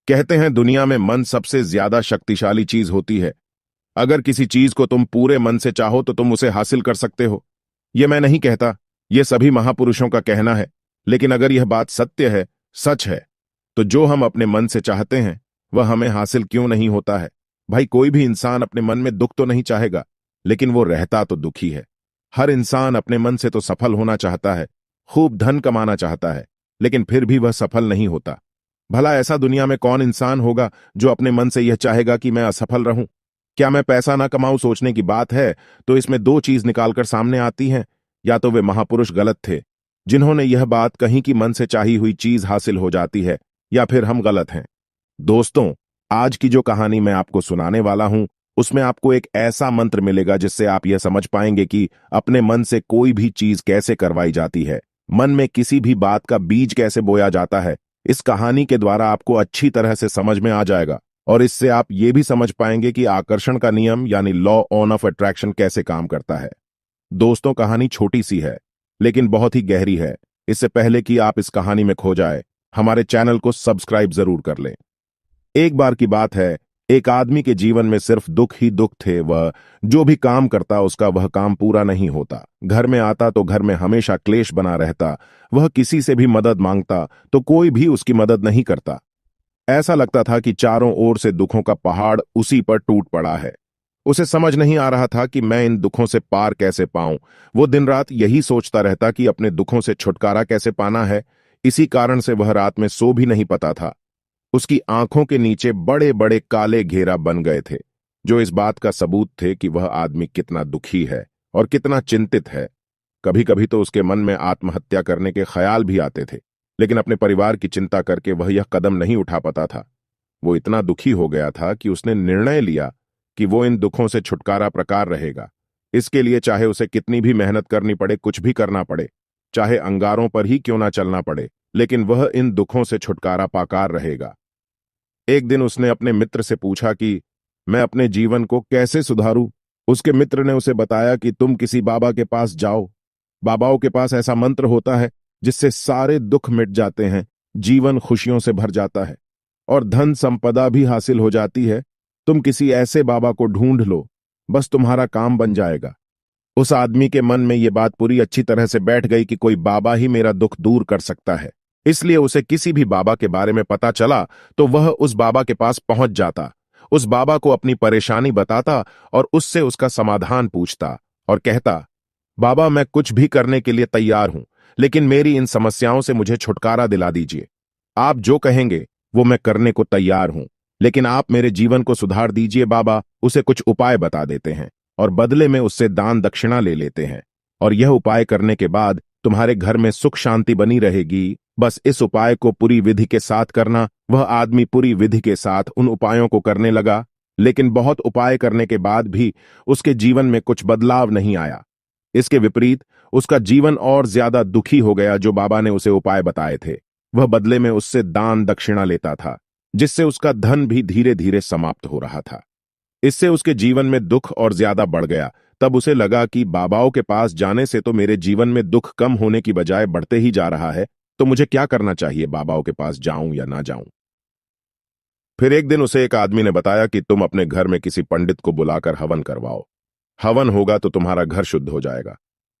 कहते हैं दुनिया में मन सबसे ज्यादा शक्तिशाली चीज होती है। अगर किसी चीज को तुम पूरे मन से चाहो तो तुम उसे हासिल कर सकते हो। यह मैं नहीं कहता, यह सभी महापुरुषों का कहना है। लेकिन अगर यह बात सत्य है, सच है, तो जो हम अपने मन से चाहते हैं वह हमें हासिल क्यों नहीं होता है। भाई, कोई भी इंसान अपने मन में दुख तो नहीं चाहेगा, लेकिन वो रहता तो दुखी है। हर इंसान अपने मन से तो सफल होना चाहता है, खूब धन कमाना चाहता है, लेकिन फिर भी वह सफल नहीं होता। भला ऐसा दुनिया में कौन इंसान होगा जो अपने मन से यह चाहेगा कि मैं असफल रहूं? क्या मैं पैसा ना कमाऊं सोचने की बात है तो इसमें दो चीज निकालकर सामने आती हैं। या तो वे महापुरुष गलत थे जिन्होंने यह बात कही कि मन से चाही हुई चीज हासिल हो जाती है, या फिर हम गलत हैं। दोस्तों, आज की जो कहानी मैं आपको सुनाने वाला हूं उसमें आपको एक ऐसा मंत्र मिलेगा जिससे आप यह समझ पाएंगे कि अपने मन से कोई भी चीज कैसे करवाई जाती है, मन में किसी भी बात का बीज कैसे बोया जाता है। इस कहानी के द्वारा आपको अच्छी तरह से समझ में आ जाएगा और इससे आप ये भी समझ पाएंगे कि आकर्षण का नियम यानी लॉ ऑफ अट्रैक्शन कैसे काम करता है। दोस्तों, कहानी छोटी सी है लेकिन बहुत ही गहरी है। इससे पहले कि आप इस कहानी में खो जाए, हमारे चैनल को सब्सक्राइब जरूर कर लें। एक बार की बात है, एक आदमी के जीवन में सिर्फ दुख ही दुख थे। वह जो भी काम करता उसका वह काम पूरा नहीं होता। घर में आता तो घर में हमेशा क्लेश बना रहता। वह किसी से भी मदद मांगता तो कोई भी उसकी मदद नहीं करता। ऐसा लगता था कि चारों ओर से दुखों का पहाड़ उसी पर टूट पड़ा है। उसे समझ नहीं आ रहा था कि मैं इन दुखों से पार कैसे पाऊं। वो दिन रात यही सोचता रहता कि अपने दुखों से छुटकारा कैसे पाना है। इसी कारण से वह रात में सो भी नहीं पाता था। उसकी आंखों के नीचे बड़े बड़े काले घेरा बन गए थे, जो इस बात का सबूत थे कि वह आदमी कितना दुखी है और कितना चिंतित है। कभी कभी तो उसके मन में आत्महत्या करने के ख्याल भी आते थे, लेकिन अपने परिवार की चिंता करके वह यह कदम नहीं उठा पाता था। वो इतना दुखी हो गया था कि उसने निर्णय लिया कि वो इन दुखों से छुटकारा प्रकार रहेगा। इसके लिए चाहे उसे कितनी भी मेहनत करनी पड़े, कुछ भी करना पड़े, चाहे अंगारों पर ही क्यों ना चलना पड़े, लेकिन वह इन दुखों से छुटकारा पाकर रहेगा। एक दिन उसने अपने मित्र से पूछा कि मैं अपने जीवन को कैसे सुधारूं। उसके मित्र ने उसे बताया कि तुम किसी बाबा के पास जाओ। बाबाओं के पास ऐसा मंत्र होता है जिससे सारे दुख मिट जाते हैं, जीवन खुशियों से भर जाता है और धन संपदा भी हासिल हो जाती है। तुम किसी ऐसे बाबा को ढूंढ लो, बस तुम्हारा काम बन जाएगा। उस आदमी के मन में यह बात पूरी अच्छी तरह से बैठ गई कि कोई बाबा ही मेरा दुख दूर कर सकता है। इसलिए उसे किसी भी बाबा के बारे में पता चला तो वह उस बाबा के पास पहुंच जाता, उस बाबा को अपनी परेशानी बताता और उससे उसका समाधान पूछता और कहता, बाबा, मैं कुछ भी करने के लिए तैयार हूं, लेकिन मेरी इन समस्याओं से मुझे छुटकारा दिला दीजिए। आप जो कहेंगे वो मैं करने को तैयार हूं, लेकिन आप मेरे जीवन को सुधार दीजिए। बाबा उसे कुछ उपाय बता देते हैं और बदले में उससे दान दक्षिणा ले लेते हैं, और यह उपाय करने के बाद तुम्हारे घर में सुख शांति बनी रहेगी। बस इस उपाय को पूरी विधि के साथ करना। वह आदमी पूरी विधि के साथ उन उपायों को करने लगा, लेकिन बहुत उपाय करने के बाद भी उसके जीवन में कुछ बदलाव नहीं आया। इसके विपरीत उसका जीवन और ज्यादा दुखी हो गया। जो बाबा ने उसे उपाय बताए थे, वह बदले में उससे दान दक्षिणा लेता था, जिससे उसका धन भी धीरे धीरे समाप्त हो रहा था। इससे उसके जीवन में दुख और ज्यादा बढ़ गया। तब उसे लगा कि बाबाओं के पास जाने से तो मेरे जीवन में दुख कम होने की बजाय बढ़ते ही जा रहा है, तो मुझे क्या करना चाहिए, बाबाओं के पास जाऊं या ना जाऊं। फिर एक दिन उसे एक आदमी ने बताया कि तुम अपने घर में किसी पंडित को बुलाकर हवन करवाओ। हवन होगा तो तुम्हारा घर शुद्ध हो जाएगा।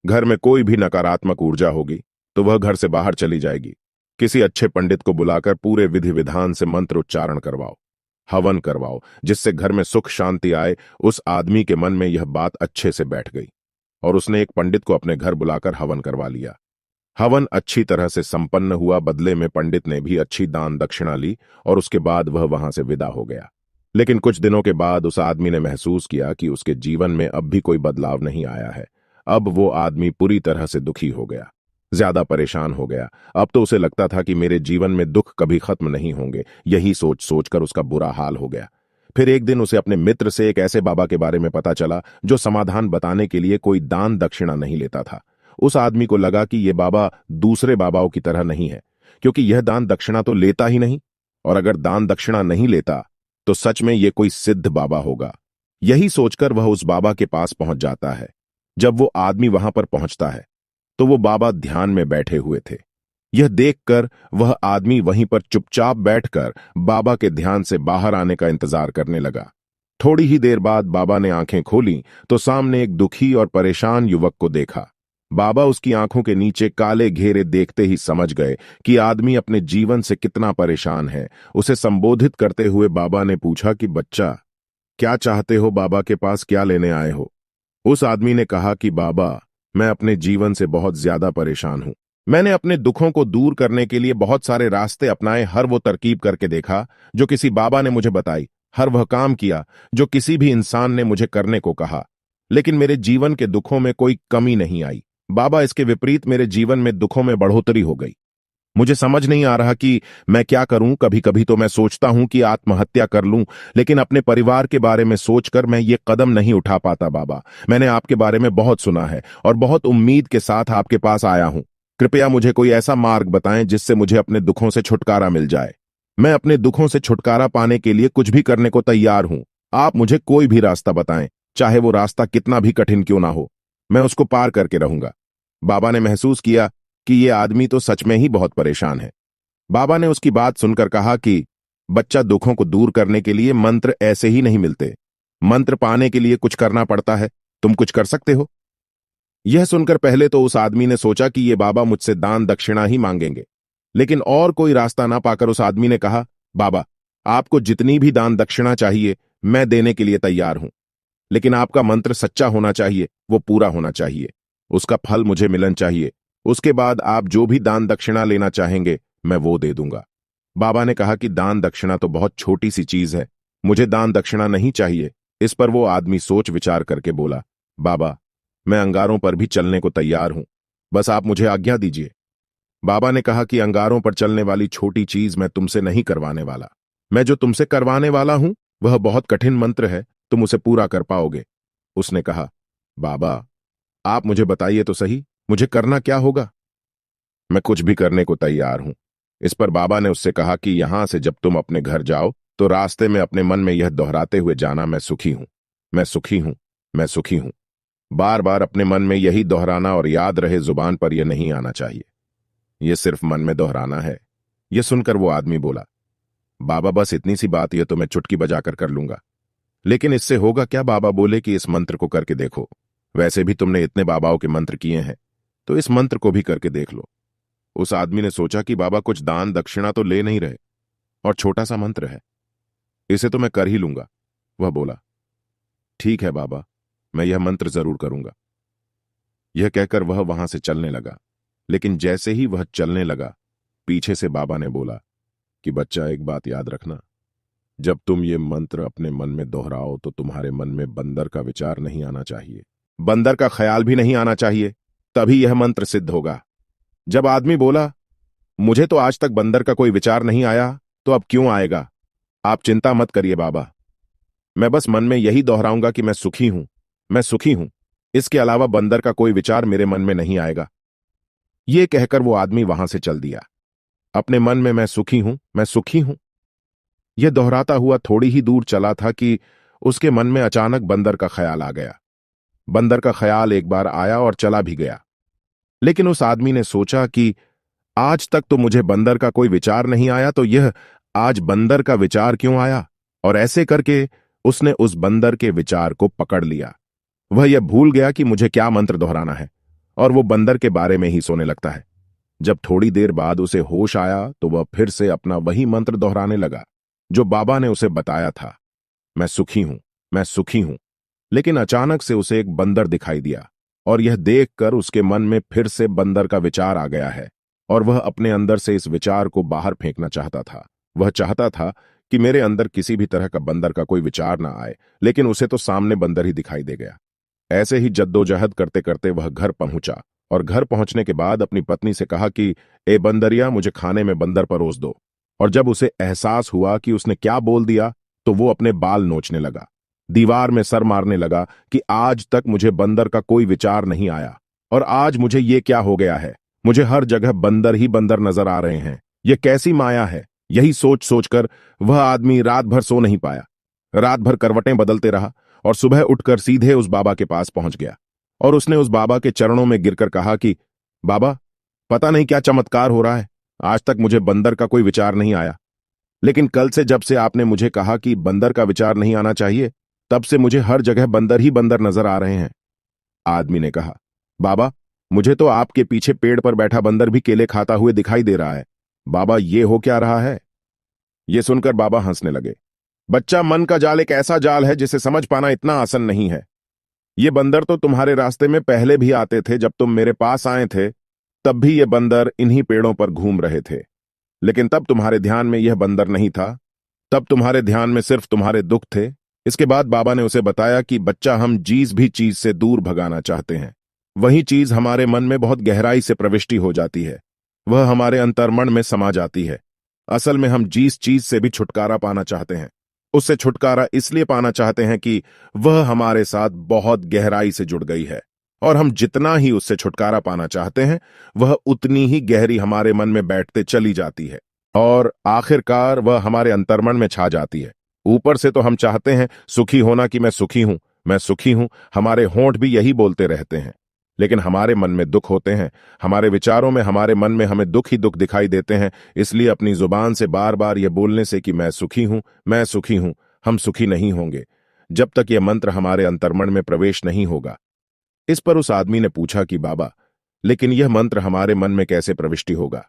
घर में कोई भी नकारात्मक ऊर्जा होगी तो वह घर से बाहर चली जाएगी। किसी अच्छे पंडित को बुलाकर पूरे विधि विधान से मंत्र उच्चारण करवाओ, हवन करवाओ, जिससे घर में सुख शांति आए। उस आदमी के मन में यह बात अच्छे से बैठ गई और उसने एक पंडित को अपने घर बुलाकर हवन करवा लिया। हवन अच्छी तरह से संपन्न हुआ। बदले में पंडित ने भी अच्छी दान दक्षिणा ली और उसके बाद वह वहां से विदा हो गया। लेकिन कुछ दिनों के बाद उस आदमी ने महसूस किया कि उसके जीवन में अब भी कोई बदलाव नहीं आया है। अब वो आदमी पूरी तरह से दुखी हो गया, ज्यादा परेशान हो गया। अब तो उसे लगता था कि मेरे जीवन में दुख कभी खत्म नहीं होंगे। यही सोच सोचकर उसका बुरा हाल हो गया। फिर एक दिन उसे अपने मित्र से एक ऐसे बाबा के बारे में पता चला जो समाधान बताने के लिए कोई दान दक्षिणा नहीं लेता था। उस आदमी को लगा कि यह बाबा दूसरे बाबाओं की तरह नहीं है, क्योंकि यह दान दक्षिणा तो लेता ही नहीं, और अगर दान दक्षिणा नहीं लेता तो सच में यह कोई सिद्ध बाबा होगा। यही सोचकर वह उस बाबा के पास पहुंच जाता है। जब वो आदमी वहां पर पहुंचता है तो वो बाबा ध्यान में बैठे हुए थे। यह देखकर वह आदमी वहीं पर चुपचाप बैठकर बाबा के ध्यान से बाहर आने का इंतजार करने लगा। थोड़ी ही देर बाद बाबा ने आंखें खोली तो सामने एक दुखी और परेशान युवक को देखा। बाबा उसकी आंखों के नीचे काले घेरे देखते ही समझ गए कि आदमी अपने जीवन से कितना परेशान है। उसे संबोधित करते हुए बाबा ने पूछा कि बच्चा, क्या चाहते हो? बाबा के पास क्या लेने आए हो? उस आदमी ने कहा कि बाबा, मैं अपने जीवन से बहुत ज्यादा परेशान हूं। मैंने अपने दुखों को दूर करने के लिए बहुत सारे रास्ते अपनाए, हर वो तरकीब करके देखा जो किसी बाबा ने मुझे बताई, हर वह काम किया जो किसी भी इंसान ने मुझे करने को कहा, लेकिन मेरे जीवन के दुखों में कोई कमी नहीं आई। बाबा, इसके विपरीत मेरे जीवन में दुखों में बढ़ोतरी हो गई। मुझे समझ नहीं आ रहा कि मैं क्या करूं। कभी कभी तो मैं सोचता हूं कि आत्महत्या कर लूं, लेकिन अपने परिवार के बारे में सोचकर मैं ये कदम नहीं उठा पाता। बाबा, मैंने आपके बारे में बहुत सुना है और बहुत उम्मीद के साथ आपके पास आया हूं। कृपया मुझे कोई ऐसा मार्ग बताएं जिससे मुझे अपने दुखों से छुटकारा मिल जाए। मैं अपने दुखों से छुटकारा पाने के लिए कुछ भी करने को तैयार हूं। आप मुझे कोई भी रास्ता बताएं, चाहे वो रास्ता कितना भी कठिन क्यों ना हो, मैं उसको पार करके रहूंगा। बाबा ने महसूस किया कि ये आदमी तो सच में ही बहुत परेशान है। बाबा ने उसकी बात सुनकर कहा कि बच्चा, दुखों को दूर करने के लिए मंत्र ऐसे ही नहीं मिलते। मंत्र पाने के लिए कुछ करना पड़ता है। तुम कुछ कर सकते हो। यह सुनकर पहले तो उस आदमी ने सोचा कि ये बाबा मुझसे दान दक्षिणा ही मांगेंगे, लेकिन और कोई रास्ता ना पाकर उस आदमी ने कहा, बाबा, आपको जितनी भी दान दक्षिणा चाहिए मैं देने के लिए तैयार हूं, लेकिन आपका मंत्र सच्चा होना चाहिए, वो पूरा होना चाहिए, उसका फल मुझे मिलन चाहिए। उसके बाद आप जो भी दान दक्षिणा लेना चाहेंगे मैं वो दे दूंगा। बाबा ने कहा कि दान दक्षिणा तो बहुत छोटी सी चीज है, मुझे दान दक्षिणा नहीं चाहिए। इस पर वो आदमी सोच विचार करके बोला, बाबा, मैं अंगारों पर भी चलने को तैयार हूं, बस आप मुझे आज्ञा दीजिए। बाबा ने कहा कि अंगारों पर चलने वाली छोटी चीज मैं तुमसे नहीं करवाने वाला। मैं जो तुमसे करवाने वाला हूं वह बहुत कठिन मंत्र है, तुम उसे पूरा कर पाओगे। उसने कहा, बाबा, आप मुझे बताइए तो सही, मुझे करना क्या होगा? मैं कुछ भी करने को तैयार हूं। इस पर बाबा ने उससे कहा कि यहां से जब तुम अपने घर जाओ तो रास्ते में अपने मन में यह दोहराते हुए जाना, मैं सुखी हूं, मैं सुखी हूं, मैं सुखी हूं। बार बार अपने मन में यही दोहराना, और याद रहे जुबान पर यह नहीं आना चाहिए, यह सिर्फ मन में दोहराना है। यह सुनकर वो आदमी बोला, बाबा, बस इतनी सी बात, यह तो मैं चुटकी बजाकर कर लूंगा, लेकिन इससे होगा क्या? बाबा बोले कि इस मंत्र को करके देखो। वैसे भी तुमने इतने बाबाओं के मंत्र किए हैं, तो इस मंत्र को भी करके देख लो। उस आदमी ने सोचा कि बाबा कुछ दान दक्षिणा तो ले नहीं रहे, और छोटा सा मंत्र है, इसे तो मैं कर ही लूंगा। वह बोला, ठीक है बाबा, मैं यह मंत्र जरूर करूंगा। यह कहकर वह वहां से चलने लगा, लेकिन जैसे ही वह चलने लगा, पीछे से बाबा ने बोला कि बच्चा, एक बात याद रखना, जब तुम ये मंत्र अपने मन में दोहराओ तो तुम्हारे मन में बंदर का विचार नहीं आना चाहिए, बंदर का ख्याल भी नहीं आना चाहिए, तभी यह मंत्र सिद्ध होगा। जब आदमी बोला, मुझे तो आज तक बंदर का कोई विचार नहीं आया, तो अब क्यों आएगा? आप चिंता मत करिए बाबा, मैं बस मन में यही दोहराऊंगा कि मैं सुखी हूं, मैं सुखी हूं, इसके अलावा बंदर का कोई विचार मेरे मन में नहीं आएगा। यह कहकर वो आदमी वहां से चल दिया, अपने मन में मैं सुखी हूं, मैं सुखी हूं, यह दोहराता हुआ थोड़ी ही दूर चला था कि उसके मन में अचानक बंदर का ख्याल आ गया। बंदर का ख्याल एक बार आया और चला भी गया, लेकिन उस आदमी ने सोचा कि आज तक तो मुझे बंदर का कोई विचार नहीं आया, तो यह आज बंदर का विचार क्यों आया? और ऐसे करके उसने उस बंदर के विचार को पकड़ लिया। वह यह भूल गया कि मुझे क्या मंत्र दोहराना है, और वो बंदर के बारे में ही सोने लगता है। जब थोड़ी देर बाद उसे होश आया तो वह फिर से अपना वही मंत्र दोहराने लगा जो बाबा ने उसे बताया था, मैं सुखी हूं, मैं सुखी हूं। लेकिन अचानक से उसे एक बंदर दिखाई दिया, और यह देखकर उसके मन में फिर से बंदर का विचार आ गया है, और वह अपने अंदर से इस विचार को बाहर फेंकना चाहता था। वह चाहता था कि मेरे अंदर किसी भी तरह का बंदर का कोई विचार ना आए, लेकिन उसे तो सामने बंदर ही दिखाई दे गया। ऐसे ही जद्दोजहद करते करते वह घर पहुंचा, और घर पहुंचने के बाद अपनी पत्नी से कहा कि ए बंदरिया, मुझे खाने में बंदर परोस दो। और जब उसे एहसास हुआ कि उसने क्या बोल दिया, तो वो अपने बाल नोचने लगा, दीवार में सर मारने लगा कि आज तक मुझे बंदर का कोई विचार नहीं आया, और आज मुझे ये क्या हो गया है? मुझे हर जगह बंदर ही बंदर नजर आ रहे हैं, ये कैसी माया है? यही सोच सोचकर वह आदमी रात भर सो नहीं पाया। रात भर करवटें बदलते रहा, और सुबह उठकर सीधे उस बाबा के पास पहुंच गया, और उसने उस बाबा के चरणों में गिरकर कहा कि बाबा, पता नहीं क्या चमत्कार हो रहा है, आज तक मुझे बंदर का कोई विचार नहीं आया। लेकिन कल से जब से आपने मुझे कहा कि बंदर का विचार नहीं आना चाहिए, तब से मुझे हर जगह बंदर ही बंदर नजर आ रहे हैं। आदमी ने कहा, बाबा, मुझे तो आपके पीछे पेड़ पर बैठा बंदर भी केले खाता हुए दिखाई दे रहा है। बाबा, ये हो क्या रहा है? ये सुनकर बाबा हंसने लगे। बच्चा, मन का जाल एक ऐसा जाल है जिसे समझ पाना इतना आसान नहीं है। ये बंदर तो तुम्हारे रास्ते में पहले भी आते थे। जब तुम मेरे पास आए थे तब भी ये बंदर इन्हीं पेड़ों पर घूम रहे थे, लेकिन तब तुम्हारे ध्यान में यह बंदर नहीं था। तब तुम्हारे ध्यान में सिर्फ तुम्हारे दुख थे। इसके बाद बाबा ने उसे बताया कि बच्चा, हम जिस भी चीज से दूर भगाना चाहते हैं, वही चीज हमारे मन में बहुत गहराई से प्रविष्टि हो जाती है। वह हमारे अंतर्मन में समा जाती है। असल में हम जिस चीज से भी छुटकारा पाना चाहते हैं, उससे छुटकारा इसलिए पाना चाहते हैं कि वह हमारे साथ बहुत गहराई से जुड़ गई है, और हम जितना ही उससे छुटकारा पाना चाहते हैं, वह उतनी ही गहरी हमारे मन में बैठते चली जाती है, और आखिरकार वह हमारे अंतर्मन में छा जाती है। ऊपर से तो हम चाहते हैं सुखी होना कि मैं सुखी हूं, मैं सुखी हूं, हमारे होंठ भी यही बोलते रहते हैं, लेकिन हमारे मन में दुख होते हैं। हमारे विचारों में, हमारे मन में हमें दुख ही दुख दिखाई देते हैं। इसलिए अपनी जुबान से बार बार यह बोलने से कि मैं सुखी हूं, मैं सुखी हूं, हम सुखी नहीं होंगे जब तक यह मंत्र हमारे अंतर्मन में प्रवेश नहीं होगा। इस पर उस आदमी ने पूछा कि बाबा, लेकिन यह मंत्र हमारे मन में कैसे प्रविष्टि होगा?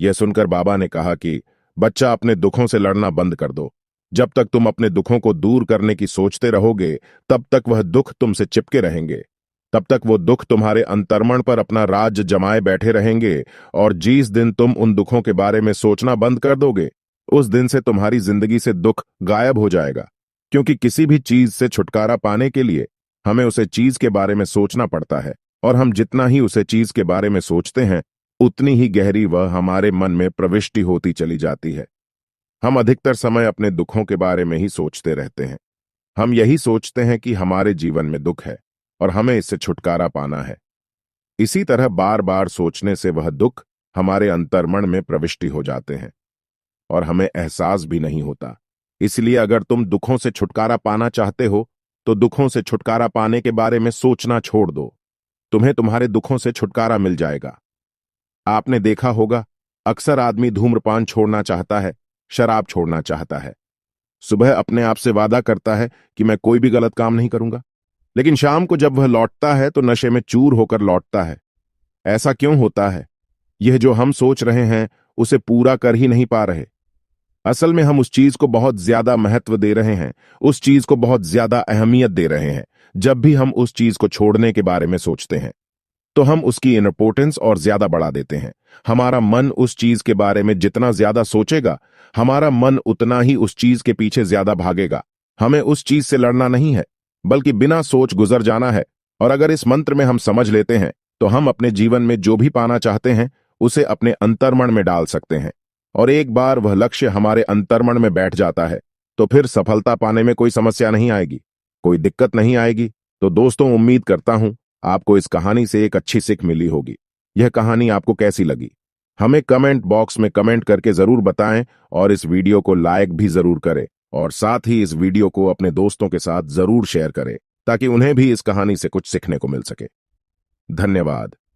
यह सुनकर बाबा ने कहा कि बच्चा, अपने दुखों से लड़ना बंद कर दो। जब तक तुम अपने दुखों को दूर करने की सोचते रहोगे, तब तक वह दुख तुमसे चिपके रहेंगे। तब तक वो दुख तुम्हारे अंतर्मन पर अपना राज जमाए बैठे रहेंगे, और जिस दिन तुम उन दुखों के बारे में सोचना बंद कर दोगे, उस दिन से तुम्हारी जिंदगी से दुख गायब हो जाएगा। क्योंकि किसी भी चीज से छुटकारा पाने के लिए हमें उसे चीज के बारे में सोचना पड़ता है, और हम जितना ही उसे चीज के बारे में सोचते हैं, उतनी ही गहरी वह हमारे मन में प्रविष्टि होती चली जाती है। हम अधिकतर समय अपने दुखों के बारे में ही सोचते रहते हैं। हम यही सोचते हैं कि हमारे जीवन में दुख है और हमें इससे छुटकारा पाना है। इसी तरह बार बार सोचने से वह दुख हमारे अंतर्मन में प्रविष्टि हो जाते हैं और हमें एहसास भी नहीं होता। इसलिए अगर तुम दुखों से छुटकारा पाना चाहते हो, तो दुखों से छुटकारा पाने के बारे में सोचना छोड़ दो। तुम्हें तुम्हारे दुखों से छुटकारा मिल जाएगा। आपने देखा होगा, अक्सर आदमी धूम्रपान छोड़ना चाहता है, शराब छोड़ना चाहता है। सुबह अपने आप से वादा करता है कि मैं कोई भी गलत काम नहीं करूंगा, लेकिन शाम को जब वह लौटता है तो नशे में चूर होकर लौटता है। ऐसा क्यों होता है? यह जो हम सोच रहे हैं उसे पूरा कर ही नहीं पा रहे। असल में हम उस चीज को बहुत ज्यादा महत्व दे रहे हैं, उस चीज को बहुत ज्यादा अहमियत दे रहे हैं। जब भी हम उस चीज को छोड़ने के बारे में सोचते हैं, तो हम उसकी इंपॉर्टेंस और ज्यादा बढ़ा देते हैं। हमारा मन उस चीज के बारे में जितना ज्यादा सोचेगा, हमारा मन उतना ही उस चीज के पीछे ज्यादा भागेगा। हमें उस चीज से लड़ना नहीं है, बल्कि बिना सोच गुजर जाना है। और अगर इस मंत्र में हम समझ लेते हैं, तो हम अपने जीवन में जो भी पाना चाहते हैं, उसे अपने अंतर्मन में डाल सकते हैं। और एक बार वह लक्ष्य हमारे अंतर्मन में बैठ जाता है, तो फिर सफलता पाने में कोई समस्या नहीं आएगी, कोई दिक्कत नहीं आएगी। तो दोस्तों, उम्मीद करता हूं आपको इस कहानी से एक अच्छी सीख मिली होगी। यह कहानी आपको कैसी लगी, हमें कमेंट बॉक्स में कमेंट करके जरूर बताएं, और इस वीडियो को लाइक भी जरूर करें, और साथ ही इस वीडियो को अपने दोस्तों के साथ जरूर शेयर करें, ताकि उन्हें भी इस कहानी से कुछ सीखने को मिल सके। धन्यवाद।